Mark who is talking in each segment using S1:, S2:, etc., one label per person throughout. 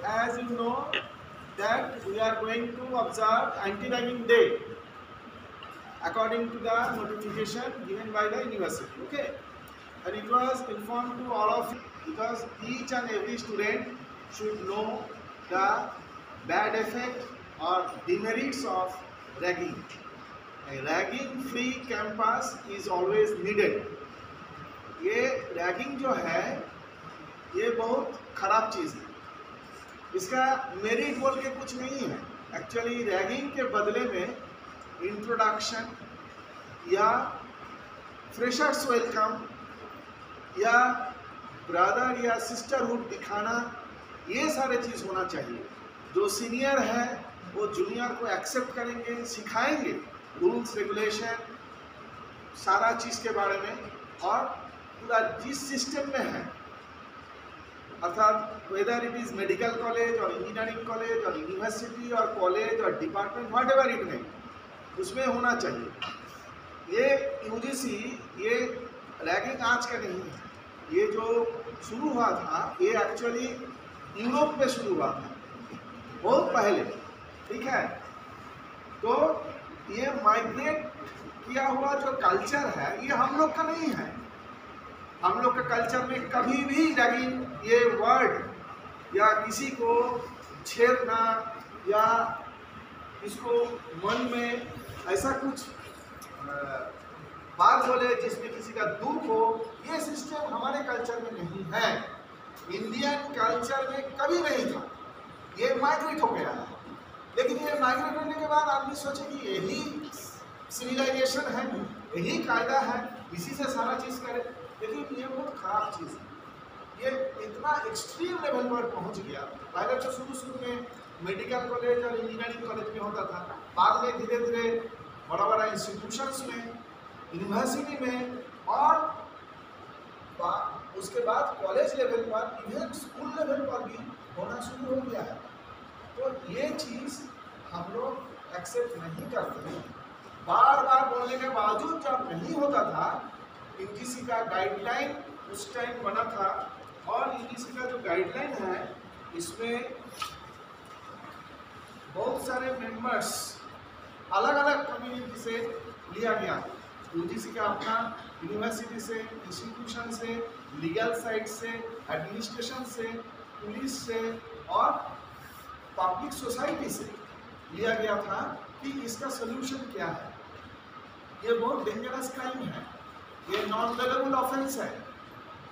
S1: as you know that we are going to observe anti-ragging day according to the notification given by the university. Okay, and it was informed to all of you because each and every student should know the bad effect or demerits of ragging. A ragging free campus is always needed. ये ragging जो है ये बहुत ख़राब चीज़ है, इसका merit बोल के कुछ नहीं है। एक्चुअली रैगिंग के बदले में इंट्रोडक्शन या फ्रेशर्स वेलकम या ब्रदर या सिस्टरहुड दिखाना, ये सारे चीज़ होना चाहिए। जो सीनियर है वो जूनियर को एक्सेप्ट करेंगे, सिखाएंगे रूल्स रेगुलेशन सारा चीज़ के बारे में, और पूरा जिस सिस्टम में है अर्थात whether it is medical college और इंजीनियरिंग कॉलेज और यूनिवर्सिटी और कॉलेज और डिपार्टमेंट व्हाट एवर इट में, उसमें होना चाहिए। ये यूजीसी ये रैगिंग आज का नहीं है, ये जो शुरू हुआ था ये एक्चुअली यूरोप में शुरू हुआ था बहुत पहले, ठीक है। तो ये माइग्रेट किया हुआ जो कल्चर है ये हम लोग का नहीं है। हम लोग के कल्चर में कभी भी रैगिंग ये वर्ड या किसी को छेड़ना या इसको मन में ऐसा कुछ बात बोले जिसमें किसी का दुख हो, ये सिस्टम हमारे कल्चर में नहीं है। इंडियन कल्चर में कभी नहीं था, ये माइग्रेट हो गया है। लेकिन ये माइग्रेट होने के बाद आदमी सोचे कि यही सिविलाइजेशन है, यही कायदा है, इसी से सारा चीज़ करे। लेकिन ये बहुत ख़राब चीज़ है, ये इतना एक्सट्रीम लेवल पर पहुंच गया। पहले तो शुरू में मेडिकल कॉलेज और इंजीनियरिंग कॉलेज में होता था, बाद में धीरे धीरे बड़ा बड़ा इंस्टीट्यूशंस में, यूनिवर्सिटी में, और उसके बाद कॉलेज लेवल पर, इवन स्कूल लेवल पर भी होना शुरू हो गया है। तो ये चीज़ हम लोग एक्सेप्ट नहीं करते हैं। बार बार बोलने के बावजूद जब नहीं होता था, यूजीसी का गाइडलाइन उस टाइम बना था, और यूजीसी का जो गाइडलाइन है इसमें बहुत सारे मेंबर्स अलग अलग कम्युनिटी से लिया गया। यूजीसी का अपना यूनिवर्सिटी से, इंस्टीट्यूशन से, लीगल साइड से, एडमिनिस्ट्रेशन से, पुलिस से और पब्लिक सोसाइटी से लिया गया था कि इसका सोल्यूशन क्या है। ये बहुत डेंजरस क्राइम है, ये नॉन बेलेबल ऑफेंस है,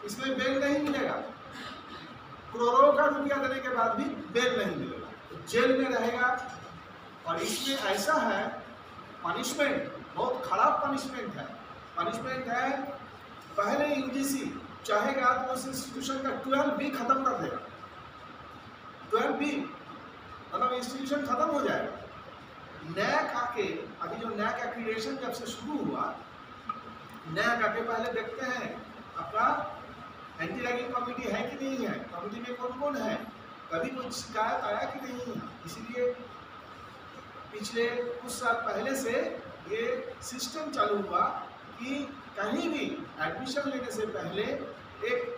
S1: इसमें बेल नहीं मिलेगा। करोड़ों का रुपया देने के बाद भी बेल नहीं मिलेगा, तो जेल में रहेगा। और इसमें ऐसा है पनिशमेंट, बहुत खराब पनिशमेंट है। पनिशमेंट है, पहले यूजीसी चाहेगा तो उस इंस्टीट्यूशन का 12B खत्म कर देगा। 12B मतलब इंस्टीट्यूशन खत्म हो जाएगा। नैक आके, अभी जो नैक एक्रीडेशन जब से शुरू हुआ, नैक आके पहले देखते हैं आपका एंटी रैगिंग कमेटी है कि नहीं है, कमेटी में कौन कौन है, कभी कुछ शिकायत आया कि नहीं है। इसीलिए पिछले कुछ साल पहले से ये सिस्टम चालू हुआ कि कहीं भी एडमिशन लेने से पहले एक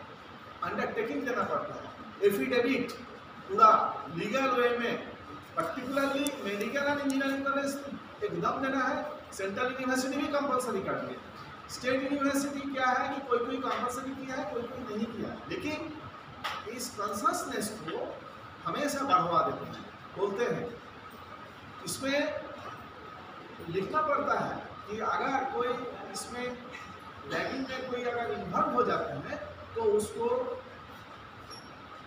S1: अंडरटेकिंग देना पड़ता है, एफिडेविट पूरा लीगल वे में, particularly medical and engineering college एकदम देना है। सेंट्रल यूनिवर्सिटी भी कंपलसरी कर दिया। स्टेट यूनिवर्सिटी क्या है कि कोई कोई कंपलसरी किया है, कोई कोई नहीं किया, लेकिन इस कॉन्शसनेस को हमेशा बढ़ावा देते हैं, बोलते हैं। इसमें लिखना पड़ता है कि अगर कोई इसमें रैगिंग में कोई अगर इन्वॉल्व हो जाता है तो उसको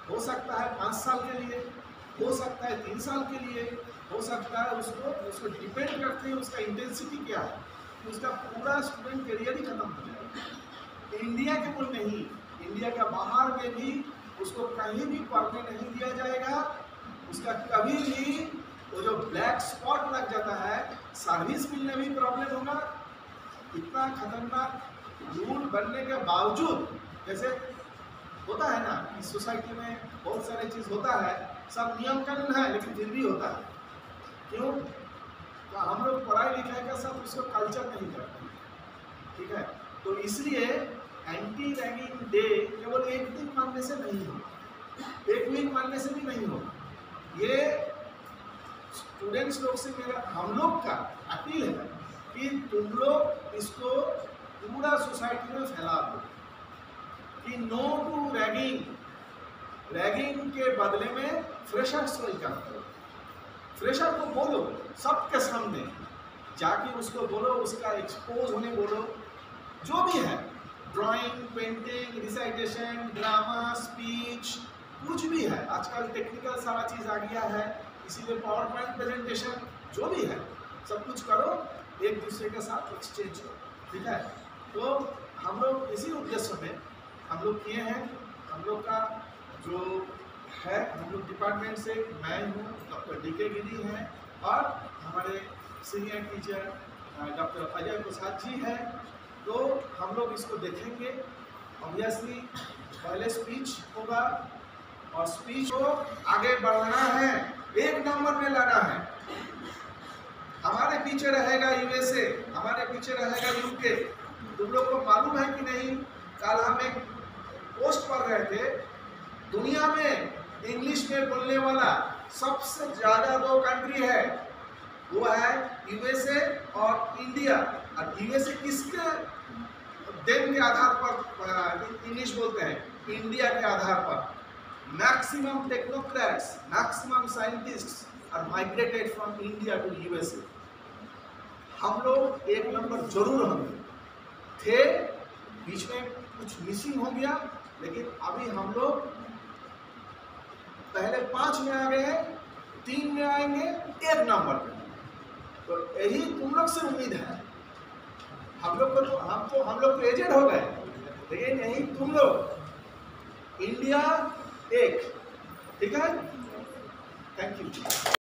S1: हो सकता है 5 साल के लिए, हो सकता है 3 साल के लिए, हो सकता है उसको डिपेंड करते हैं उसका इंटेंसिटी क्या है, उसका पूरा स्टूडेंट करियर ही खत्म हो जाएगा। इंडिया के कोई नहीं, इंडिया के बाहर में भी उसको कहीं भी पढ़ने नहीं दिया जाएगा। उसका कभी भी वो जो ब्लैक स्पॉट लग जाता है, सर्विस मिलने में प्रॉब्लम होगा। इतना खतरनाक रूल बनने के बावजूद, जैसे होता है ना कि सोसाइटी में बहुत सारे चीज़ होता है, सब नियम कानून है लेकिन फिर भी होता है। क्यों? तो हम लोग पढ़ाई लिखाई का सब उसको कल्चर नहीं करते, ठीक है। तो इसलिए एंटी रैगिंग डे केवल एक दिन मानने से नहीं होगा, एक वीक मानने से भी नहीं होगा। ये स्टूडेंट्स लोग से मेरा हम लोग का अपील है कि तुम लोग इसको पूरा सोसाइटी में फैला दो कि नो टू रैगिंग, रैगिंग के बदले में फ्रेशर्स वेलकम करो। फ्रेशर को बोलो सबके सामने जाके, उसको बोलो, उसका एक्सपोज होने बोलो, जो भी है, drawing, painting, recitation, drama, speech, कुछ भी है। आजकल टेक्निकल सारा चीज़ आ गया है, इसीलिए पावर पॉइंट प्रेजेंटेशन जो भी है सब कुछ करो, एक दूसरे के साथ एक्सचेंज करो, ठीक है। तो हम लोग इसी उद्देश्य में हम लोग किए हैं। हम लोग का जो है, हम लोग डिपार्टमेंट से मैं हूँ, डॉक्टर DK गिरी हैं और हमारे senior teacher doctor Ajay Prasad ji हैं। तो हम लोग इसको देखेंगे। ऑब्वियसली पहले स्पीच होगा और स्पीच को आगे बढ़ाना है, एक नंबर में लाना है। हमारे पीछे रहेगा USA, हमारे पीछे रहेगा UK। तुम लोग को मालूम है कि नहीं, कल हम एक पोस्ट पढ़ रहे थे, दुनिया में इंग्लिश में बोलने वाला सबसे ज़्यादा 2 कंट्री है, वो है USA और इंडिया। और USA किसके देन के आधार पर इंग्लिश बोलते हैं? इंडिया के आधार पर। Maximum technocrats, maximum scientists are migrated from India to USA। हम लोग एक नंबर जरूर होंगे, थे, बीच में कुछ मिसिंग हो गया, लेकिन अभी हम लोग पहले 5 में आ गए हैं, 3 में आएंगे, 1 नंबर पे। तो यही तुम लोग से उम्मीद है। हम लोग तो एजेड हो गए, लेकिन यही तुम लोग, इंडिया एक, ठीक है। Thank you.